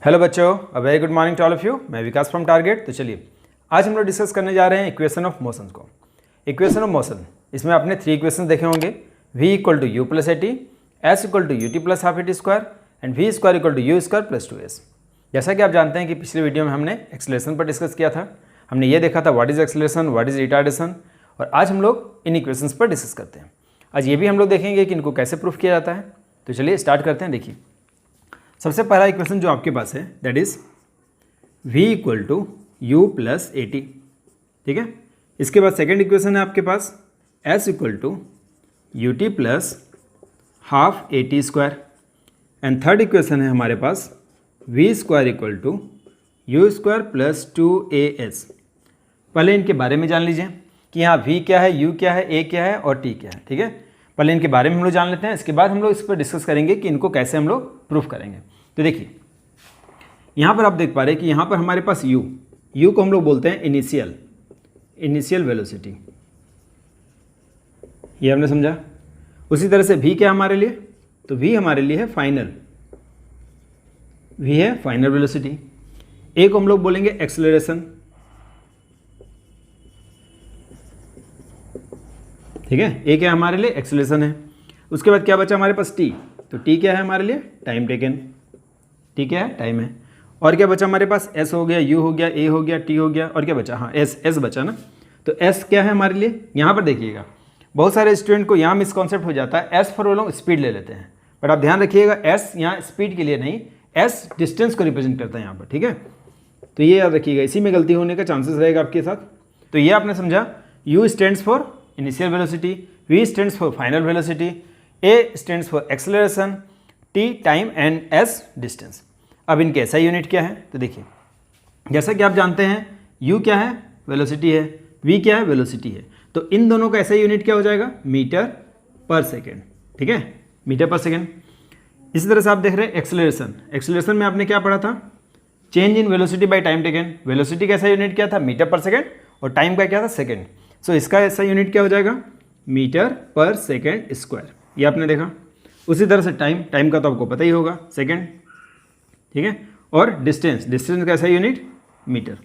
Hello बच्चों, a very good morning to all of you. मैं Vikas from target. तो चलिए आज हम लोग डिस्कस करने जा रहे हैं इक्वेशन ऑफ मोशन को। इक्वेशन ऑफ मोशन, इसमें आपने 3 इक्वेशन देखे होंगे। v equal to u plus a t, s equal to u t plus half a t square and v square equal to u square plus 2s। जैसा कि आप जानते हैं कि पिछले वीडियो में हमने एक्सेलरेशन पर डिस्कस किया था। हमने ये देखा था what is acceleration, what is retardation, और आज हम लोग इन इक्वेशंस पर डिस्कस करते हैं। आज ये भी हम लोग देखेंगे कि इनको कैसे प्रूफ किया जाता है। तो चलिए स्टार्ट करते हैं। देखिए सबसे पहला इक्वेशन जो आपके पास है that is v equal to u plus a t, ठीक है। इसके बाद सेकेंड इक्वेशन है आपके पास s equal to u t plus half a t square and third equation है हमारे पास v square equal to u square plus 2as। पहले इनके बारे में जान लीजिए कि यहाँ v क्या है, u क्या है, a क्या है और t क्या है, ठीक है। पहले इनके बारे में हम लोग जान लेते हैं, इसके बाद हम लोग इस पर डिस्कस करेंगे कि इनको कैसे हम लोग प्रूफ करेंगे। तो देखिए यहाँ पर आप देख पा रहे हैं कि यहाँ पर हमारे पास u को हम लोग बोलते हैं इनिशियल वेलोसिटी, ये हमने समझा। उसी तरह से v क्या हमारे लिए, तो v हमारे लिए है फाइनल, v है फाइनल वेलोसिटी। a को हम लोग बोलेंगे एक्सेलरेशन, ठीक है। a क्या हमारे लिए एक्सेलरेशन है। उसके बाद क्या बचा हमारे पास t, तो t क्या है हमारे लिए टाइम टेकन, t क्या है टाइम है। और क्या बचा हमारे पास s हो गया, u हो गया, a हो गया, t हो गया, और क्या बचा, हाँ s बचा ना। तो s क्या है हमारे लिए, यहाँ पर देखिएगा बहुत सारे स्टूडेंट को यहाँ मिसकॉन्सेप्ट हो जाता है। s फॉर वो लोग स्पीड ले लेते हैं, बट आप ध्यान रखिएगा s यहाँ स्पीड के लिए नहीं, s डिस्टेंस को रिप्रेजेंट करता है यहाँ पर, ठीक है। तो ये याद रखिएगा, इसी में गलती होने का चांसेस रहेगा आपके साथ। तो ये आपने समझा, u stands for initial velocity, v stands for final velocity, a stands for acceleration, t time and s distance. अब इनके ऐसा यूनिट क्या है, तो देखिए जैसा कि आप जानते हैं u क्या है वेलोसिटी है, v क्या है वेलोसिटी है, तो इन दोनों का ऐसा यूनिट क्या हो जाएगा मीटर पर सेकेंड, ठीक है, मीटर पर सेकेंड। इसी तरह से आप देख रहे हैं एक्सेलरेशन में आपने क्या पढ़ा था, change in velocity by time taken. Velocity का ऐसा यूनिट क्या था मीटर पर सेकेंड, और टाइम का क्या था सेकेंड। सो इसका ऐसा यूनिट क्या हो जाएगा मीटर पर सेकेंड स्क्वायर, ये आपने देखा। उसी तरह से टाइम का तो आपको पता ही होगा सेकेंड, ठीक है। और डिस्टेंस का ऐसा यूनिट मीटर।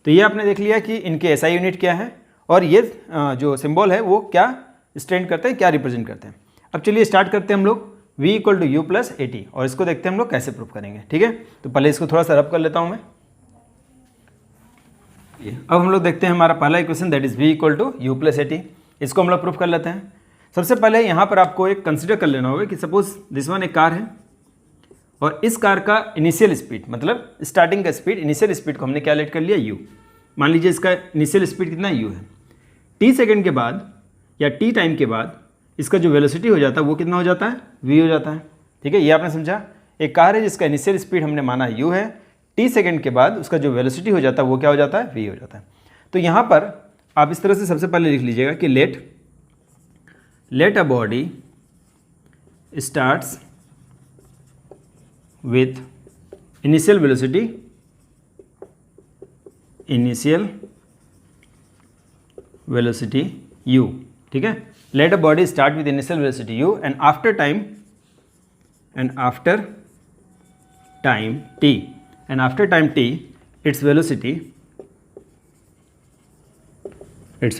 तो ये आपने देख लिया कि इनके ऐसा यूनिट क्या है, और ये जो सिंबल है वो क्या स्टैंड करते हैं, क्या रिप्रेजेंट करते हैं। अब चलिए स्टार्ट करते हैं हम लोग v equal to u plus a t, और इसको देखते हैं हम लोग कैसे प्रूफ करेंगे, ठीक है। तो पहले इसको थोड़ा सा रब कर लेता हूँ मैं। अब हम लोग देखते हैं हमारा पहला equation that is v equal to u plus a t. इसको हम लोग प्रूफ कर लेते हैं। सबसे पहले यहाँ पर आपको एक कंसिडर कर लेना होगा कि सपोज दिस वन एक कार है, और इस कार का इनिशियल स्पीड मतलब स्टार्टिंग का स्पीड, इनिशियल स्पीड को हमने क्या लेट कर लिया u। मान लीजिए इसका इनिशियल स्पीड कितना u है। t सेकेंड के बाद या t टाइम के बाद इसका जो वेलोसिटी हो जाता है वो कितना हो जाता है v हो जाता है, ठीक है। ये आपने समझा, एक कार है जिसका इनिशियल स्पीड हमने माना u है, t सेकेंड के बाद उसका जो वेलोसिटी हो जाता है वो क्या हो जाता है v हो जाता है। तो यहाँ पर आप इस तरह से सबसे पहले लिख लीजिएगा कि let a body starts with initial velocity u, ठीक है। let a body start with initial velocity u and after time t its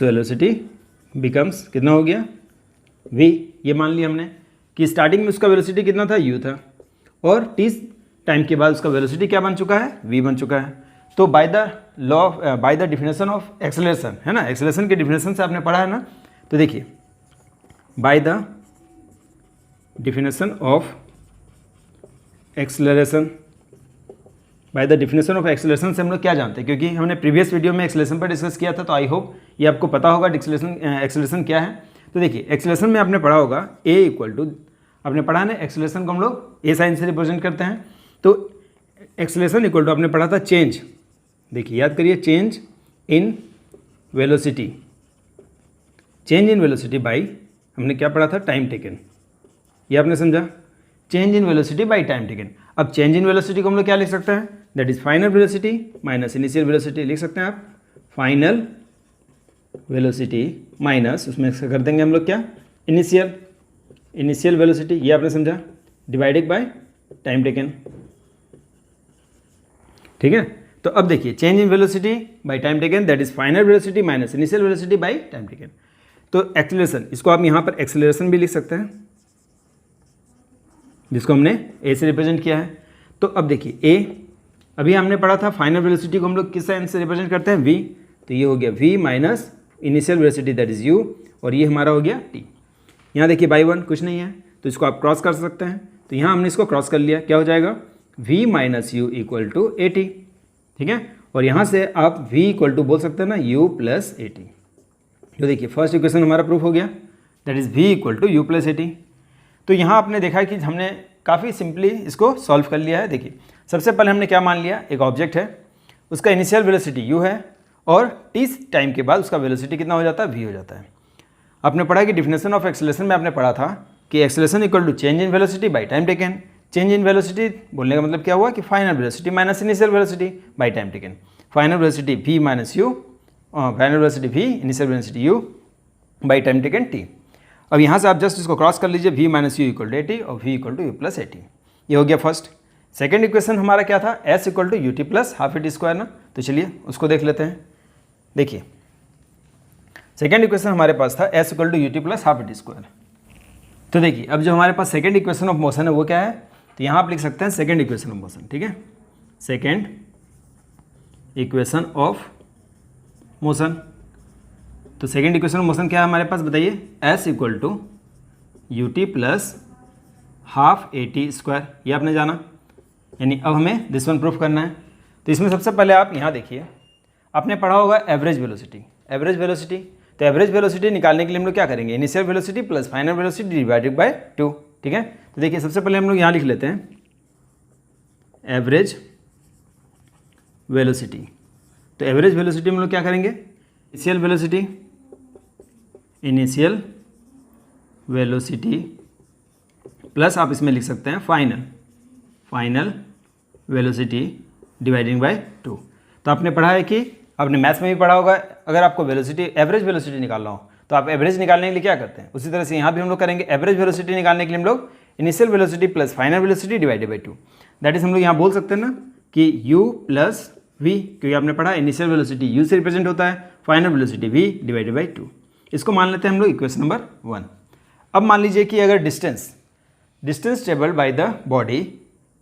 velocity becomes कितना हो गया v। ये मान लिया हमने कि स्टार्टिंग में उसका वेलोसिटी कितना था u था, और t टाइम के बाद उसका वेलोसिटी क्या बन चुका है v बन चुका है। तो by the definition of acceleration, है ना, एक्सेलरेशन के डिफिनेशन से आपने पढ़ा है ना। तो देखिए by the definition of acceleration से हम लोग क्या जानते हैं, क्योंकि हमने प्रीवियस वीडियो में एक्सेलरेशन पर डिस्कस किया था, तो आई होप ये आपको पता होगा एक्सेलरेशन क्या है। तो देखिए एक्सेलरेशन में आपने पढ़ा होगा a इक्वल टू, आपने पढ़ा ना एक्सेलरेशन को हम लोग ए साइन से रिप्रेजेंट करते हैं। तो एक्सेलरेशन इक्वल टू आपने पढ़ा था चेंज, देखिए याद करिए, चेंज इन वेलोसिटी बाय, हमने क्या पढ़ा था टाइम टेकन, ये आपने समझा, change in velocity by time taken. अब चेंज इन वेलोसिटी को हम लोग क्या लिख सकते हैं, that is final velocity minus initial velocity, लिख सकते हैं आप फाइनल वेलोसिटी माइनस, उसमें कर देंगे हम लोग क्या इनिशियल वेलोसिटी, ये आपने समझा, डिवाइडेड बाय टाइम टेकन। ठीक है। तो अब देखिए change in velocity by time taken that is final velocity minus initial velocity by time taken. तो एक्सेलरेशन, इसको आप यहाँ पर एक्सेलरेशन भी लिख सकते हैं, जिसको हमने ए से रिप्रेजेंट किया है। तो अब देखिए ए, अभी हमने पढ़ा था फाइनल वेलोसिटी को हम लोग किस साइन से रिप्रेजेंट करते हैं, वी। तो ये हो गया v minus initial velocity that is u, और ये हमारा हो गया टी। यहाँ देखिए बाई वन कुछ नहीं है, तो इसको आप क्रॉस कर सकते हैं। तो यहाँ हमने इसको क्रॉस कर लिया, क्या हो जाएगा, v minus u equal to a t. ठीक है, और यहाँ से आप v इक्वल टू बोल सकते हैं ना u प्लस ए टी। तो देखिए फर्स्ट इक्वेशन हमारा प्रूफ हो गया, that is v equal to u plus a t. तो यहाँ आपने देखा कि हमने काफ़ी सिंपली इसको सॉल्व कर लिया है। देखिए सबसे पहले हमने क्या मान लिया, एक ऑब्जेक्ट है, उसका इनिशियल वेलोसिटी u है, और t टाइम के बाद उसका वेलोसिटी कितना हो जाता है, v हो जाता है। आपने पढ़ा कि डिफिनेशन ऑफ एक्सेलरेशन में आपने पढ़ा था कि acceleration equal to change in velocity by time taken. Change in velocity बोलने का मतलब क्या हुआ कि final velocity minus initial velocity by time taken. Final velocity v minus u, final velocity v, initial velocity u by time taken t। अब यहाँ से आप जस्ट इसको क्रॉस कर लीजिए, v minus u equal to a t और v equal to u plus a t. ये हो गया फर्स्ट। सेकेंड इक्वेशन हमारा क्या था, s equal to u t plus half a t square ना। तो चलिए उसको देख लेते हैं। देखिए सेकेंड इक्वेशन हमारे पास था s equal to u t plus half a t square. तो देखिए अब जो हमारे पास सेकेंड इक्वेशन ऑफ मोशन है वो क्या है, तो यहाँ आप लिख सकते हैं सेकेंड इक्वेशन ऑफ मोशन। ठीक है, सेकेंड इक्वेशन ऑफ मोशन। तो सेकेंड इक्वेशन ऑफ मोशन क्या है हमारे पास, बताइए, s equal to u t plus half a t square. ये आपने जाना, यानी अब हमें दिस वन प्रूफ करना है। तो इसमें सबसे पहले आप यहाँ देखिए, आपने पढ़ा होगा एवरेज वेलोसिटी। एवरेज वेलोसिटी, तो एवरेज वेलोसिटी निकालने के लिए हम लोग क्या करेंगे, initial velocity plus final velocity divided by 2। ठीक है, तो देखिए सबसे पहले हम लोग यहाँ लिख लेते हैं एवरेज वेलोसिटी। तो एवरेज वेलोसिटी में हम लोग क्या करेंगे, initial velocity, initial velocity plus आप इसमें लिख सकते हैं final, final velocity dividing by 2। तो आपने पढ़ा है कि आपने मैथ्स में भी पढ़ा होगा, अगर आपको वेलोसिटी, एवरेज वेलोसिटी निकालना हो तो आप एवरेज निकालने के लिए क्या करते हैं, उसी तरह से यहाँ भी हम लोग करेंगे। एवरेज वेलोसिटी निकालने के लिए हम लोग initial velocity plus final velocity divided by 2, that is हम लोग यहाँ बोल सकते हैं ना कि u प्लस v, क्योंकि आपने पढ़ा इनिशियल वेलोसिटी u से रिप्रेजेंट होता है, final velocity v divided by 2। इसको मान लेते हैं हम लोग इक्वेशन नंबर 1। अब मान लीजिए कि अगर distance travelled by the body,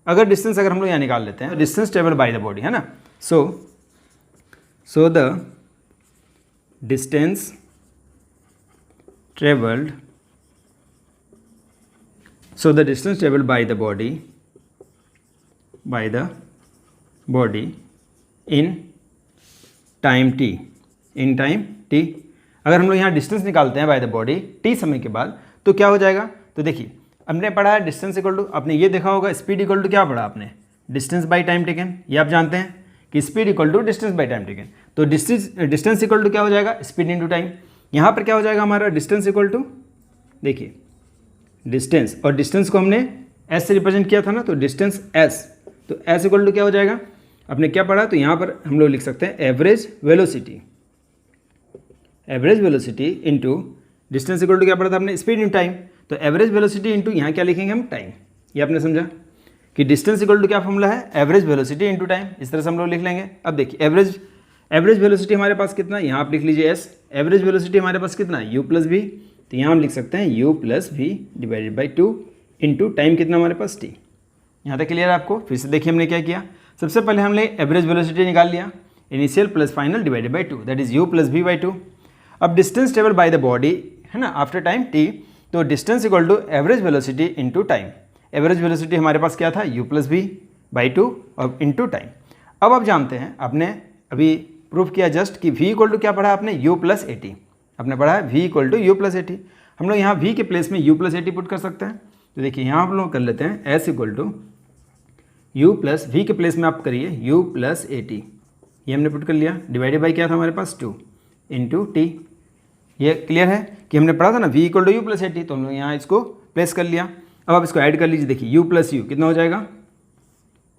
अगर डिस्टेंस अगर हम लोग यहाँ निकाल लेते हैं, distance travelled by the body है ना, so the distance traveled by the body in time t, अगर हम लोग यहाँ डिस्टेंस निकालते हैं बाय द बॉडी t समय के बाद, तो क्या हो जाएगा। तो देखिए हमने पढ़ा है डिस्टेंस इक्वल टू, आपने ये देखा होगा स्पीड इक्वल टू क्या पढ़ा आपने, डिस्टेंस बाय टाइम टेकन। ये आप जानते हैं कि speed equal to distance by time taken. तो डिस्टेंस इक्वल टू क्या हो जाएगा, स्पीड इनटू टाइम। यहाँ पर क्या हो जाएगा हमारा डिस्टेंस इक्वल टू, देखिए डिस्टेंस, और डिस्टेंस को हमने s से रिप्रेजेंट किया था ना, तो डिस्टेंस s, तो s इक्वल टू क्या हो जाएगा, आपने क्या पढ़ा, तो यहाँ पर हम लोग लिख सकते हैं average velocity, average velocity into distance equal to क्या पढ़ा था आपने, स्पीड इन टाइम। तो एवरेज वेलोसिटी इंटू यहाँ क्या लिखेंगे हम, टाइम। ये आपने समझा कि डिस्टेंस इक्वल टू क्या फॉर्मूला है, एवरेज वेलोसिटी इंटू टाइम। इस तरह से हम लोग लिख लेंगे। अब देखिए एवरेज वेलोसिटी हमारे पास कितना, यहाँ आप लिख लीजिए s, एवरेज वेलोसिटी हमारे पास कितना u प्लस v, तो यहाँ हम लिख सकते हैं u plus v divided by 2 into time कितना हमारे पास t। यहाँ तक क्लियर है आपको। फिर से देखिए हमने क्या किया, सबसे पहले हमने एवरेज वेलोसिटी निकाल लिया, initial plus final divided by 2, that is u plus v by 2। अब distance travel by the body है ना आफ्टर टाइम t, तो distance equal to average velocity into time. Average velocity हमारे पास क्या था, u प्लस v बाई 2 और into time. अब आप जानते हैं, आपने अभी प्रूफ किया जस्ट कि v इक्वल टू क्या पढ़ा आपने, u प्लस ए टी। आपने पढ़ा है v equal to u plus a t. हम लोग यहाँ v के प्लेस में u plus a t put कर सकते हैं। तो देखिए यहाँ हम लोग कर लेते हैं s equal to u plus v के प्लेस में आप करिए u प्लस ए टी, ये हमने पुट कर लिया, डिवाइडेड बाई क्या था हमारे पास 2 इंटू टी। ये क्लियर है कि हमने पढ़ा था ना v equal to u plus a t, तो हम लोग यहाँ इसको प्लेस कर लिया। अब आप इसको ऐड कर लीजिए, देखिए u प्लस यू कितना हो जाएगा,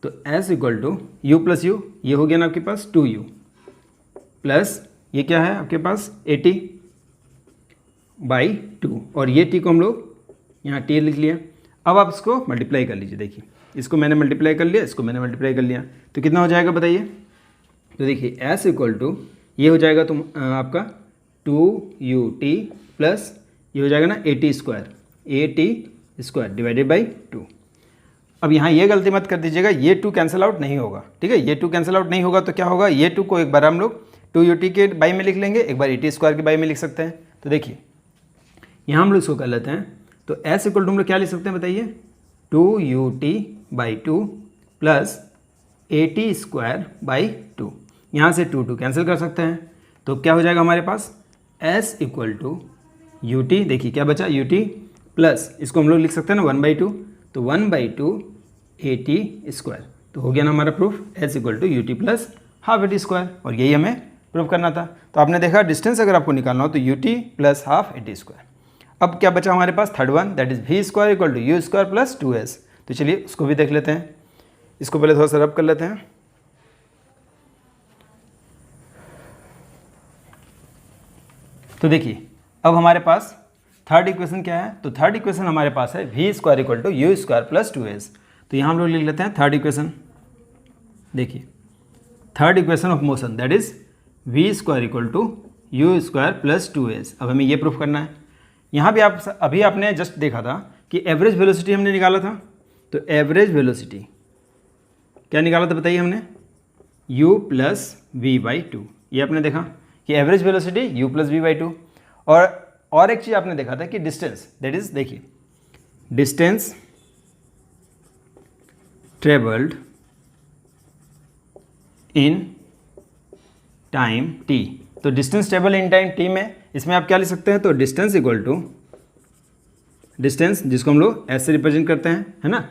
तो s equal to u plus u, ये हो गया ना आपके पास 2u प्लस ये क्या है आपके पास 80 बाई 2, और ये t को हम लोग यहाँ t लिख लिया। अब आप इसको मल्टीप्लाई कर लीजिए, देखिए इसको मैंने मल्टीप्लाई कर लिया, इसको मैंने मल्टीप्लाई कर लिया, तो कितना हो जाएगा बताइए। तो देखिए एस इक्वल टू ये हो जाएगा तुम आपका 2ut प्लस ये हो जाएगा ना at² डिवाइडेड बाई 2। अब यहाँ ये गलती मत कर दीजिएगा, ये 2 कैंसिल आउट नहीं होगा, ठीक है। ये 2 कैंसिल आउट नहीं होगा तो क्या होगा, ये 2 को एक बार हम लोग 2ut के बाई में लिख लेंगे, एक बार at² के बाई में लिख सकते हैं। तो देखिए यहाँ हम लोग इसको कर लेते हैं, तो s इक्वल टू हम लोग क्या लिख सकते हैं बताइए, 2ut/2 प्लस at²/2। यहाँ से 2 कैंसिल कर सकते हैं, तो क्या हो जाएगा हमारे पास s इक्वल टू ut, देखिए क्या बचा ut प्लस इसको हम लोग लिख सकते हैं ना 1/2, तो 1/2 at²। तो हो गया ना हमारा proof, s equal to ut plus half at², और यही हमें प्रूफ करना था। तो आपने देखा डिस्टेंस अगर आपको निकालना हो तो ut प्लस हाफ at²। अब क्या बचा हमारे पास third one, that is v² equal to u² plus 2s। तो चलिए उसको भी देख लेते हैं, इसको पहले थोड़ा सा रब कर लेते हैं। तो देखिए अब हमारे पास थर्ड इक्वेशन क्या है, तो थर्ड इक्वेशन हमारे पास है v² equal to u² plus 2s। तो यहाँ हम लोग लिख लेते हैं थर्ड इक्वेशन। देखिए third equation of motion that is v² equal to u² plus 2s। अब हमें ये प्रूफ करना है। यहाँ भी अभी आपने जस्ट देखा था कि एवरेज वेलोसिटी हमने निकाला था, तो एवरेज वेलोसिटी क्या निकाला था बताइए हमने, u प्लस v/2। ये आपने देखा कि average velocity u plus v/2। और एक चीज़ आपने देखा था कि डिस्टेंस दैट इज, देखिए distance travelled in time t। तो distance travel in time t में इसमें आप क्या लिख सकते हैं, तो डिस्टेंस इक्वल टू डिस्टेंस जिसको हम लोग s से रिप्रेजेंट करते हैं, है ना,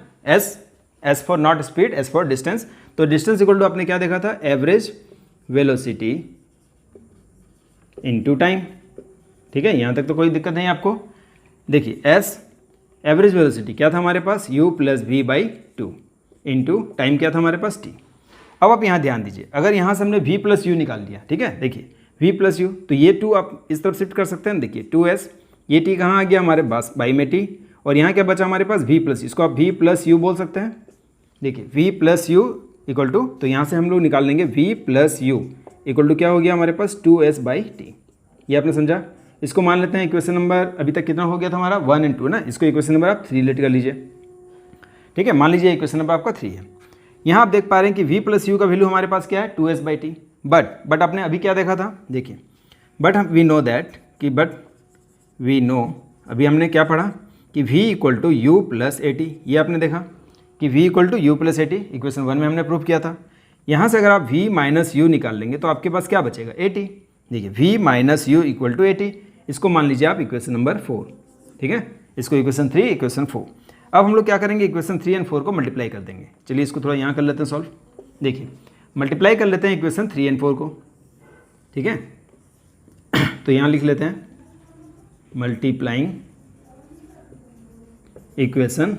s for not speed, s for distance. तो डिस्टेंस इक्वल टू आपने क्या देखा था, एवरेज वेलोसिटी इनटू टाइम, ठीक है। यहाँ तक तो कोई दिक्कत नहीं आपको। देखिए s एवरेज वेलोसिटी क्या था हमारे पास, u plus v/2 into time क्या था हमारे पास t। अब आप यहाँ ध्यान दीजिए, अगर यहाँ से हमने v प्लस यू निकाल दिया, ठीक है, देखिए v प्लस यू, तो ये 2 आप इस तरफ शिफ्ट कर सकते हैं। देखिए 2s, ये t कहाँ आ गया हमारे पास बाई में t, और यहाँ क्या बचा हमारे पास v प्लस, इसको आप v प्लस यू बोल सकते हैं। देखिए v plus u equal to, तो यहाँ से हम लोग निकाल लेंगे v plus u equal to क्या हो गया हमारे पास 2s/t। ये आपने समझा। इसको मान लेते हैं इक्वेशन नंबर अभी तक कितना हो गया था हमारा 1 और 2 ना, इसको इक्वेशन नंबर आप 3 लेट कर लीजिए, ठीक है। मान लीजिए इक्वेशन नंबर आपका 3 है। यहाँ आप देख पा रहे हैं कि v प्लस यू का वैल्यू हमारे पास क्या है 2s/t। बट आपने अभी क्या देखा था, देखिए बट वी नो दैट कि अभी हमने क्या पढ़ा कि v equal to u plus at। ये आपने देखा कि v equal to u plus at, equation 1 में हमने प्रूव किया था। यहाँ से अगर आप v माइनस यू निकाल लेंगे तो आपके पास क्या बचेगा at। देखिए v minus u equal to at, इसको मान लीजिए आप इक्वेशन नंबर 4, ठीक है। इसको इक्वेशन 3, इक्वेशन 4। अब हम लोग क्या करेंगे, इक्वेशन 3 और 4 को मल्टीप्लाई कर देंगे। चलिए इसको थोड़ा यहाँ कर लेते हैं सॉल्व। देखिए मल्टीप्लाई कर लेते हैं इक्वेशन 3 और 4 को, ठीक है। तो यहाँ लिख लेते हैं मल्टीप्लाइंग इक्वेशन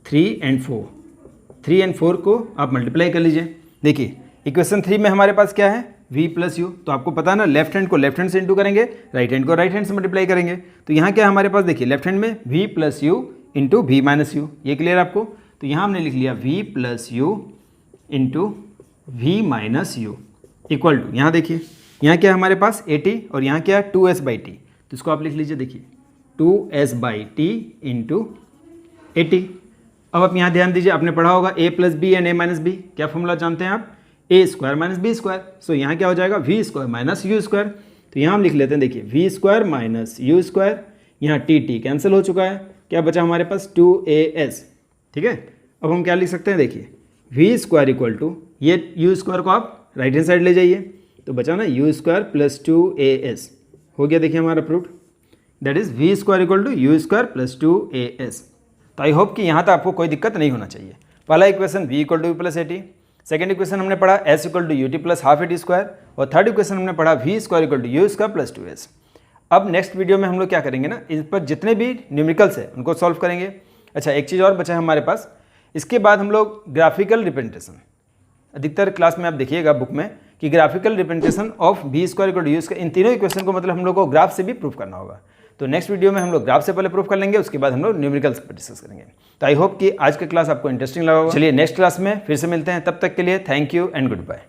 3 और 4। 3 और 4 को आप मल्टीप्लाई कर लीजिए। देखिए इक्वेशन 3 में हमारे पास क्या है v प्लस यू, तो आपको पता है ना, लेफ्ट हैंड को लेफ्ट हैंड से इंटू करेंगे, राइट हैंड को राइट हैंड से मल्टीप्लाई करेंगे। तो यहाँ क्या है हमारे पास, देखिए लेफ्ट हैंड में v plus u into v minus u, ये क्लियर आपको। तो यहाँ हमने लिख लिया v plus u into v minus u equal to, यहाँ देखिए यहाँ क्या है हमारे पास at और यहाँ क्या है 2s/t। तो इसको आप लिख लीजिए, देखिए 2s/t इंटू at। अब आप यहाँ ध्यान दीजिए, आपने पढ़ा होगा a plus b and a minus b, क्या फॉर्मूला जानते हैं आप, a² माइनस b²। सो यहाँ क्या हो जाएगा v² माइनस u²। तो यहाँ हम लिख लेते हैं, देखिए v² माइनस u², यहाँ t कैंसिल हो चुका है, क्या बचा हमारे पास 2as, ठीक है। अब हम क्या लिख सकते हैं, देखिए v² इक्वल टू, ये u² को आप राइट हैंड साइड ले जाइए, तो बचा ना u² प्लस 2as, हो गया। देखिए हमारा proof that is v² equal to u² plus 2as। तो आई होप कि यहाँ तक आपको कोई दिक्कत नहीं होना चाहिए। पहला equation v equal to plus at, second equation हमने पढ़ा s equal to ut plus half at², और थर्ड इक्वेशन हमने पढ़ा v² equal to u² plus 2s। अब नेक्स्ट वीडियो में हम लोग क्या करेंगे ना, इन पर जितने भी न्यूमेरिकल्स है उनको सॉल्व करेंगे। अच्छा एक चीज़ और बचा है हमारे पास, इसके बाद हम लोग ग्राफिकल रिप्रेजेंटेशन, अधिकतर क्लास में आप देखिएगा बुक में कि graphical representation of v² equal to u², इन तीनों इक्वेशन को मतलब हम लोग को ग्राफ से भी प्रूफ करना होगा। तो नेक्स्ट वीडियो में हम लोग ग्राफ से पहले प्रूफ कर लेंगे, उसके बाद हम लोग न्यूमेरिकल्स पर डिस्कस करेंगे। तो आई होप कि आज का क्लास आपको इंटरेस्टिंग लगा होगा। चलिए नेक्स्ट क्लास में फिर से मिलते हैं, तब तक के लिए thank you and good bye.